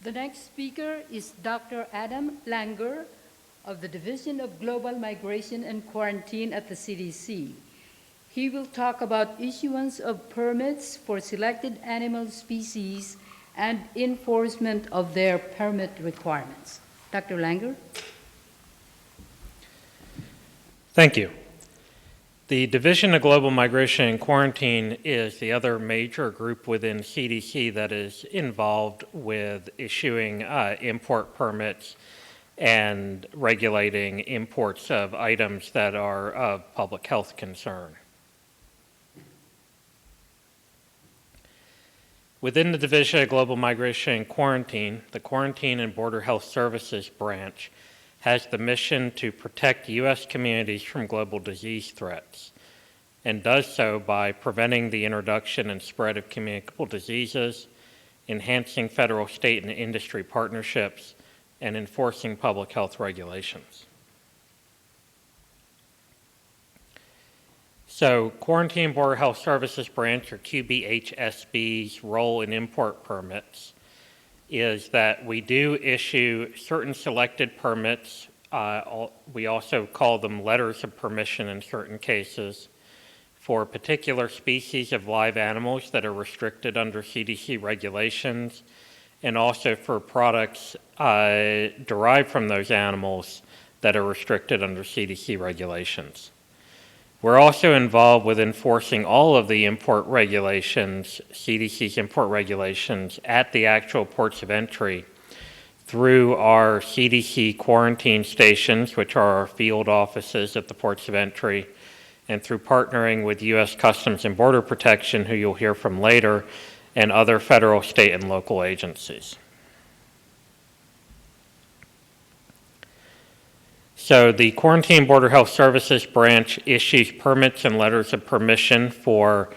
The next speaker is Dr. Adam Langer of the Division of Global Migration and Quarantine at the CDC. He will talk about issuance of permits for selected animal species and enforcement of their permit requirements. Dr. Langer? Thank you. The Division of Global Migration and Quarantine is the other major group within CDC that is involved with issuing import permits and regulating imports of items that are of public health concern. Within the Division of Global Migration and Quarantine, the Quarantine and Border Health Services branch has the mission to protect U.S. communities from global disease threats, and does so by preventing the introduction and spread of communicable diseases, enhancing federal, state, and industry partnerships, and enforcing public health regulations. So, Quarantine Border Health Services Branch, or QBHSB's role in import permits is that we do issue certain selected permits. We also call them letters of permission in certain cases for particular species of live animals that are restricted under CDC regulations, and also for products derived from those animals that are restricted under CDC regulations. We're also involved with enforcing all of the import regulations, CDC's import regulations, at the actual ports of entry through our CDC quarantine stations, which are our field offices at the ports of entry, and through partnering with U.S. Customs and Border Protection, who you'll hear from later, and other federal, state, and local agencies. So the Quarantine Border Health Services branch issues permits and letters of permission for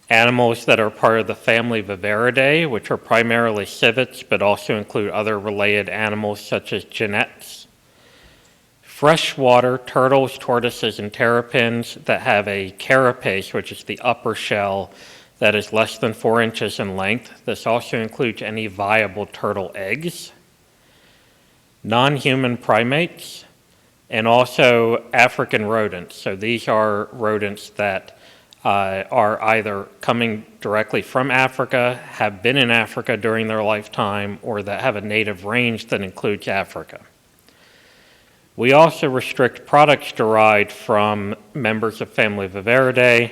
animals that are part of the family Viverridae, which are primarily civets, but also include other related animals such as genets. Freshwater turtles, tortoises, and terrapins that have a carapace, which is the upper shell, that is less than 4 inches in length. This also includes any viable turtle eggs. Non-human primates, and also African rodents. So these are rodents that are either coming directly from Africa, have been in Africa during their lifetime, or that have a native range that includes Africa. We also restrict products derived from members of family Viverridae,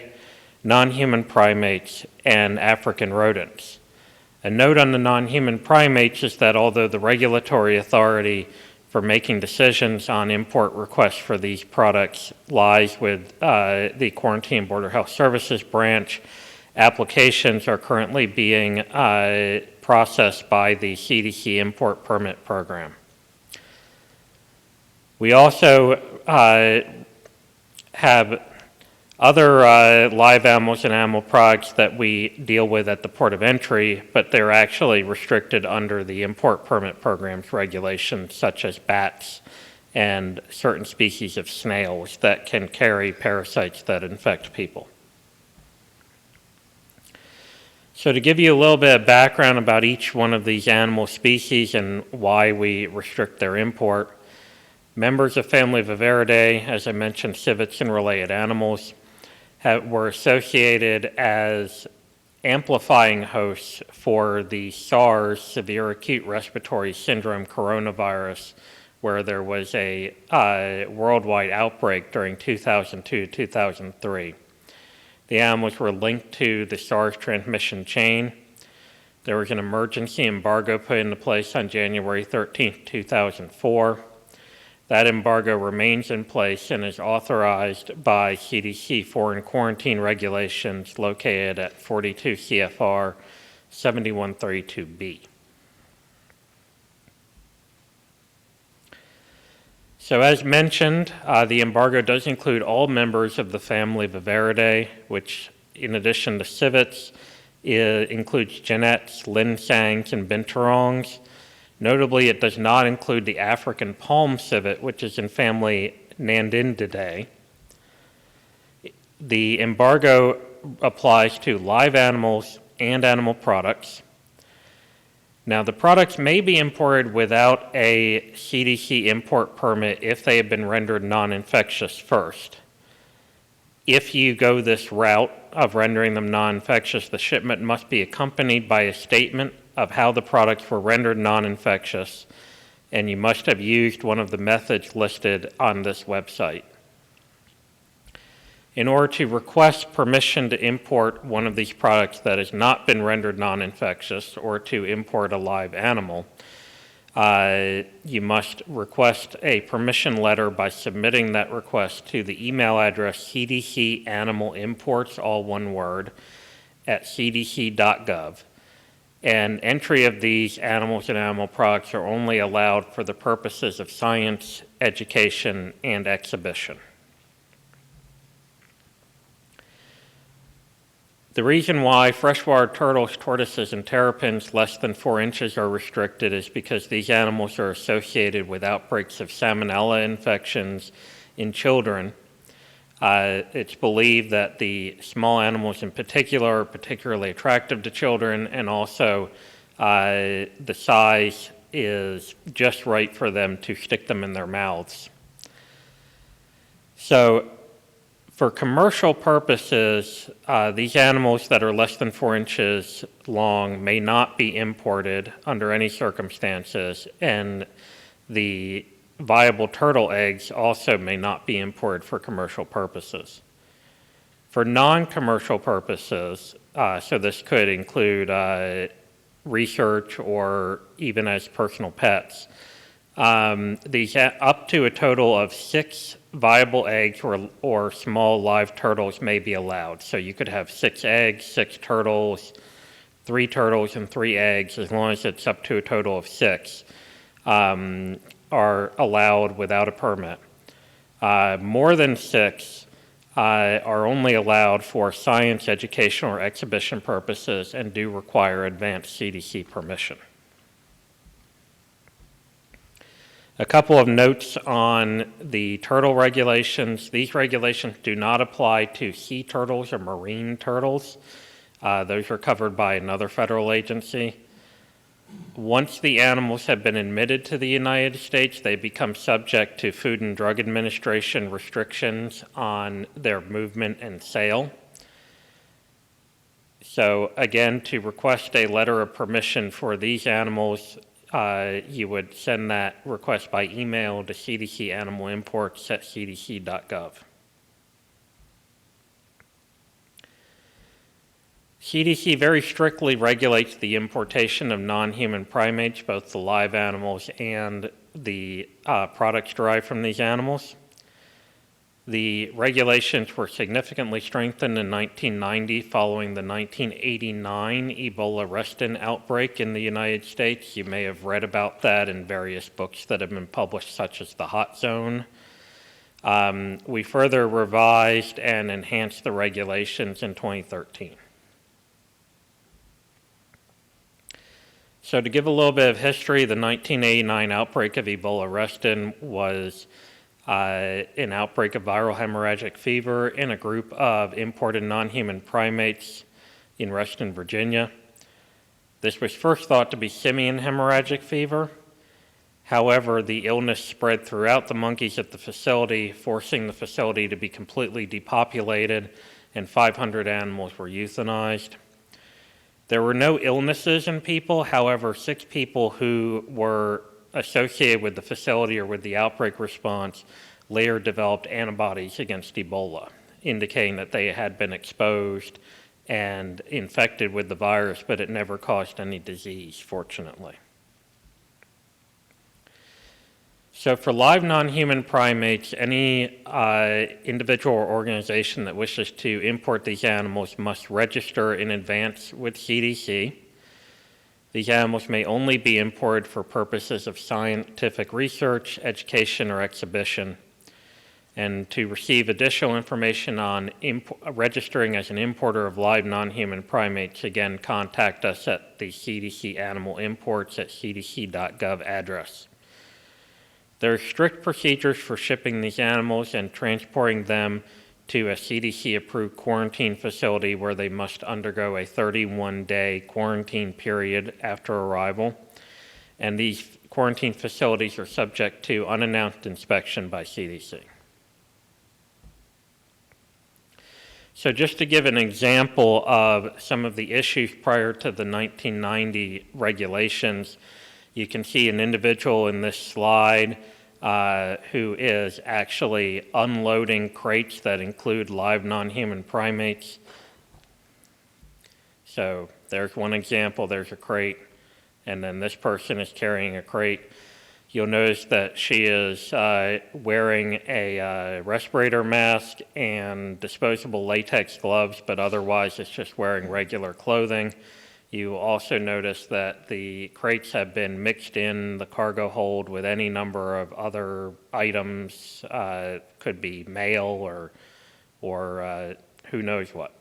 non-human primates, and African rodents. A note on the non-human primates is that although the regulatory authority for making decisions on import requests for these products lies with the Quarantine Border Health Services branch, applications are currently being processed by the CDC Import Permit Program. We also have other live animals and animal products that we deal with at the port of entry, but they're actually restricted under the import permit program's regulations, such as bats and certain species of snails that can carry parasites that infect people. So to give you a little bit of background about each one of these animal species and why we restrict their import, members of family Viverridae, as I mentioned, civets and related animals, were associated as amplifying hosts for the SARS, severe acute respiratory syndrome coronavirus, where there was a worldwide outbreak during 2002-2003. The animals were linked to the SARS transmission chain. There was an emergency embargo put into place on January 13, 2004. That embargo remains in place and is authorized by CDC foreign quarantine regulations located at 42 CFR 7132B. So as mentioned, the embargo does include all members of the family Viverridae, which in addition to civets, includes genets, linsangs, and binturongs. Notably, it does not include the African palm civet, which is in family Nandinidae. The embargo applies to live animals and animal products. Now, the products may be imported without a CDC import permit if they have been rendered non-infectious first. If you go this route of rendering them non-infectious, the shipment must be accompanied by a statement of how the products were rendered non-infectious, and you must have used one of the methods listed on this website. In order to request permission to import one of these products that has not been rendered non-infectious or to import a live animal, you must request a permission letter by submitting that request to the email address CDC Animal Imports, all one word, at cdc.gov. And entry of these animals and animal products are only allowed for the purposes of science, education, and exhibition. The reason why freshwater turtles, tortoises, and terrapins less than 4 inches are restricted is because these animals are associated with outbreaks of salmonella infections in children. It's believed that the small animals in particular are particularly attractive to children, and also the size is just right for them to stick them in their mouths. So, for commercial purposes, these animals that are less than 4 inches long may not be imported under any circumstances, and the viable turtle eggs also may not be imported for commercial purposes. For non-commercial purposes, so this could include research or even as personal pets, these up to a total of 6 viable eggs or small live turtles may be allowed. So you could have 6 eggs, 6 turtles, 3 turtles, and 3 eggs, as long as it's up to a total of 6, are allowed without a permit. More than 6 are only allowed for science, educational, or exhibition purposes and do require advanced CDC permission. A couple of notes on the turtle regulations. These regulations do not apply to sea turtles or marine turtles. Those are covered by another federal agency. Once the animals have been admitted to the United States, they become subject to Food and Drug Administration restrictions on their movement and sale. So again, to request a letter of permission for these animals, you would send that request by email to CDC Animal Imports at cdc.gov. CDC very strictly regulates the importation of non-human primates, both the live animals and the products derived from these animals. The regulations were significantly strengthened in 1990 following the 1989 Ebola Reston outbreak in the United States. You may have read about that in various books that have been published, such as The Hot Zone. We further revised and enhanced the regulations in 2013. So to give a little bit of history, the 1989 outbreak of Ebola Reston was an outbreak of viral hemorrhagic fever in a group of imported non-human primates in Reston, Virginia. This was first thought to be simian hemorrhagic fever. However, the illness spread throughout the monkeys at the facility, forcing the facility to be completely depopulated, and 500 animals were euthanized. There were no illnesses in people. However, 6 people who were associated with the facility or with the outbreak response later developed antibodies against Ebola, indicating that they had been exposed and infected with the virus, but it never caused any disease, fortunately. So for live non-human primates, any individual or organization that wishes to import these animals must register in advance with CDC. These animals may only be imported for purposes of scientific research, education, or exhibition. And to receive additional information on registering as an importer of live non-human primates, again, contact us at the CDC Animal Imports at cdc.gov address. There are strict procedures for shipping these animals and transporting them to a CDC-approved quarantine facility where they must undergo a 31-day quarantine period after arrival. And these quarantine facilities are subject to unannounced inspection by CDC. So just to give an example of some of the issues prior to the 1990 regulations, you can see an individual in this slide who is actually unloading crates that include live non-human primates. So there's one example, there's a crate, and then this person is carrying a crate. You'll notice that she is wearing a respirator mask and disposable latex gloves, but otherwise it's just wearing regular clothing. You also notice that the crates have been mixed in the cargo hold with any number of other items, could be mail or who knows what.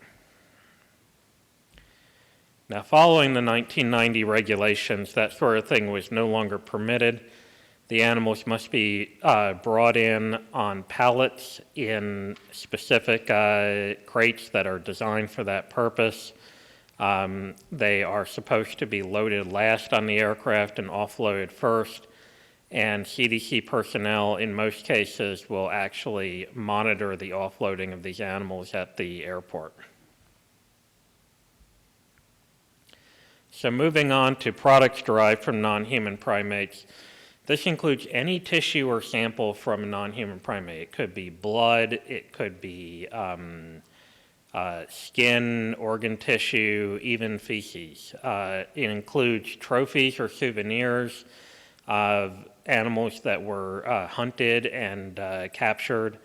Now, following the 1990 regulations, that sort of thing was no longer permitted. The animals must be brought in on pallets in specific crates that are designed for that purpose. They are supposed to be loaded last on the aircraft and offloaded first. And CDC personnel, in most cases, will actually monitor the offloading of these animals at the airport. So moving on to products derived from non-human primates. This includes any tissue or sample from a non-human primate. It could be blood, it could be skin, organ tissue, even feces. It includes trophies or souvenirs of animals that were hunted and captured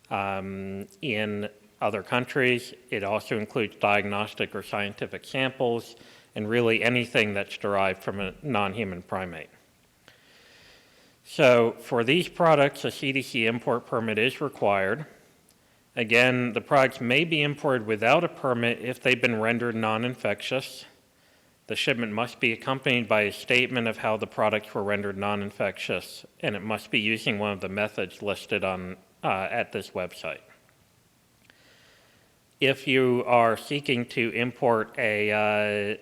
in other countries. It also includes diagnostic or scientific samples, and really anything that's derived from a non-human primate. So for these products, a CDC import permit is required. Again, the products may be imported without a permit if they've been rendered non-infectious. The shipment must be accompanied by a statement of how the products were rendered non-infectious, and it must be using one of the methods listed on at this website. If you are seeking to import a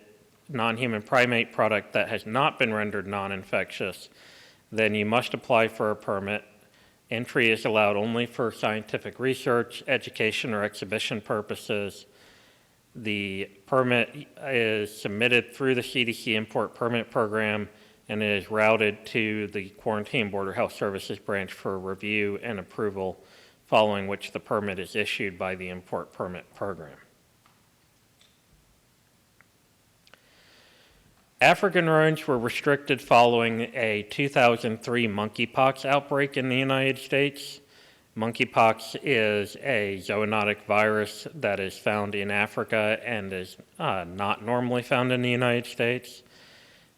non-human primate product that has not been rendered non-infectious, then you must apply for a permit. Entry is allowed only for scientific research, education, or exhibition purposes. The permit is submitted through the CDC Import Permit Program, and it is routed to the Quarantine Border Health Services branch for review and approval, following which the permit is issued by the Import Permit Program. African rodents were restricted following a 2003 monkeypox outbreak in the United States. Monkeypox is a zoonotic virus that is found in Africa and is not normally found in the United States.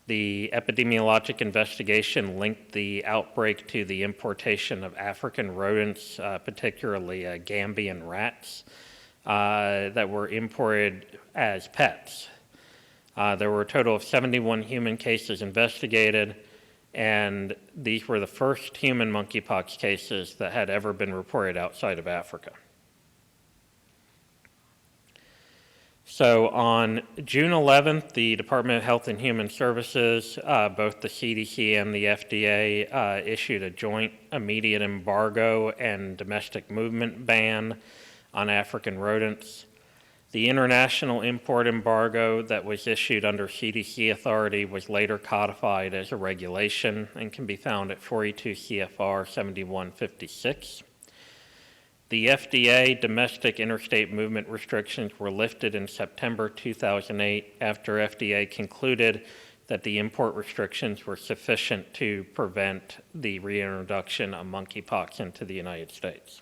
The epidemiologic investigation linked the outbreak to the importation of African rodents, particularly Gambian rats, that were imported as pets. There were a total of 71 human cases investigated, and these were the first human monkeypox cases that had ever been reported outside of Africa. So on June 11th, the Department of Health and Human Services, both the CDC and the FDA, issued a joint immediate embargo and domestic movement ban on African rodents. The international import embargo that was issued under CDC authority was later codified as a regulation and can be found at 42 CFR 7156. The FDA domestic interstate movement restrictions were lifted in September 2008 after FDA concluded that the import restrictions were sufficient to prevent the reintroduction of monkeypox into the United States.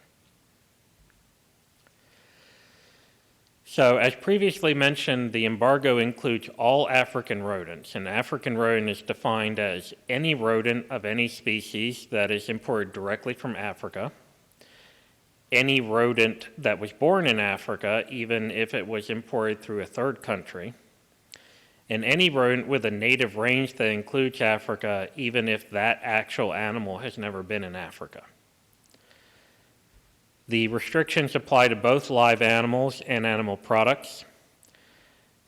So, as previously mentioned, the embargo includes all African rodents. An African rodent is defined as any rodent of any species that is imported directly from Africa, any rodent that was born in Africa, even if it was imported through a third country, and any rodent with a native range that includes Africa, even if that actual animal has never been in Africa. The restrictions apply to both live animals and animal products.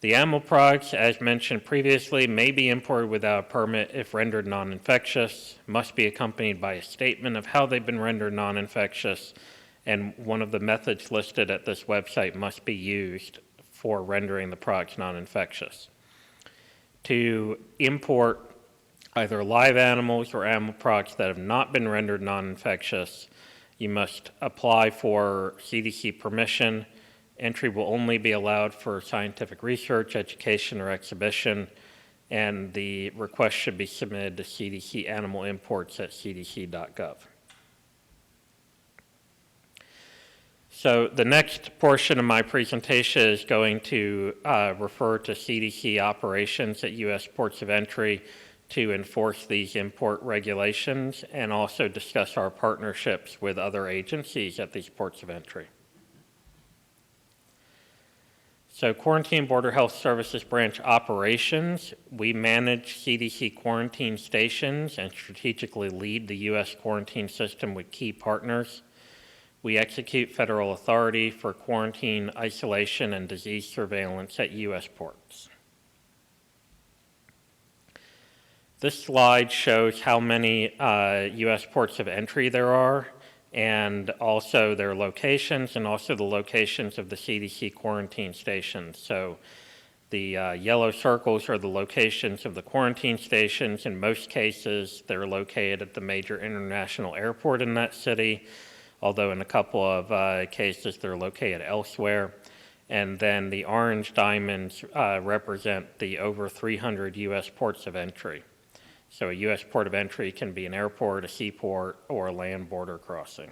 The animal products, as mentioned previously, may be imported without a permit if rendered non-infectious, must be accompanied by a statement of how they've been rendered non-infectious, and one of the methods listed at this website must be used for rendering the products non-infectious. To import either live animals or animal products that have not been rendered non-infectious, you must apply for CDC permission. Entry will only be allowed for scientific research, education, or exhibition, and the request should be submitted to CDC Animal Imports at cdc.gov. So the next portion of my presentation is going to refer to CDC operations at U.S. ports of entry to enforce these import regulations and also discuss our partnerships with other agencies at these ports of entry. So Quarantine Border Health Services Branch operations, we manage CDC quarantine stations and strategically lead the U.S. quarantine system with key partners. We execute federal authority for quarantine, isolation, and disease surveillance at U.S. ports. This slide shows how many U.S. ports of entry there are, and also their locations, and also the locations of the CDC quarantine stations. So the yellow circles are the locations of the quarantine stations. In most cases, they're located at the major international airport in that city, although in a couple of cases, they're located elsewhere. And then the orange diamonds represent the over 300 U.S. ports of entry. So a U.S. port of entry can be an airport, a seaport, or a land border crossing.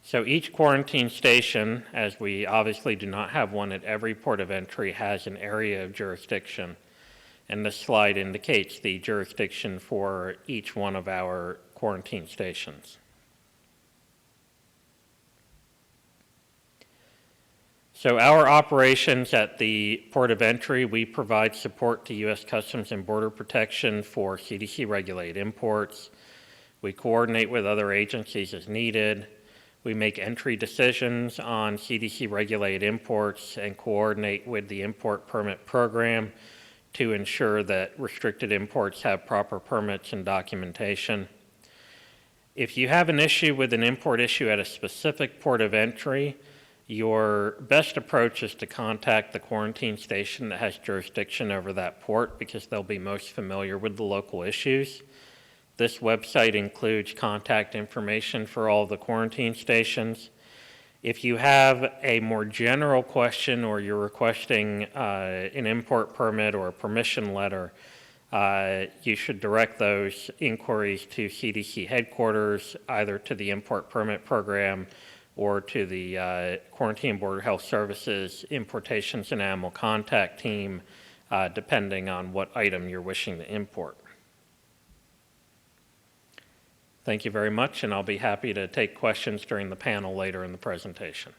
So each quarantine station, as we obviously do not have one at every port of entry, has an area of jurisdiction. And this slide indicates the jurisdiction for each one of our quarantine stations. So our operations at the port of entry, we provide support to U.S. Customs and Border Protection for CDC-regulated imports. We coordinate with other agencies as needed. We make entry decisions on CDC-regulated imports and coordinate with the import permit program to ensure that restricted imports have proper permits and documentation. If you have an issue with an import issue at a specific port of entry, your best approach is to contact the quarantine station that has jurisdiction over that port because they'll be most familiar with the local issues. This website includes contact information for all the quarantine stations. If you have a more general question or you're requesting an import permit or a permission letter, you should direct those inquiries to CDC headquarters, either to the import permit program or to the Quarantine Border Health Services Importations and Animal Contact Team, depending on what item you're wishing to import. Thank you very much, and I'll be happy to take questions during the panel later in the presentation.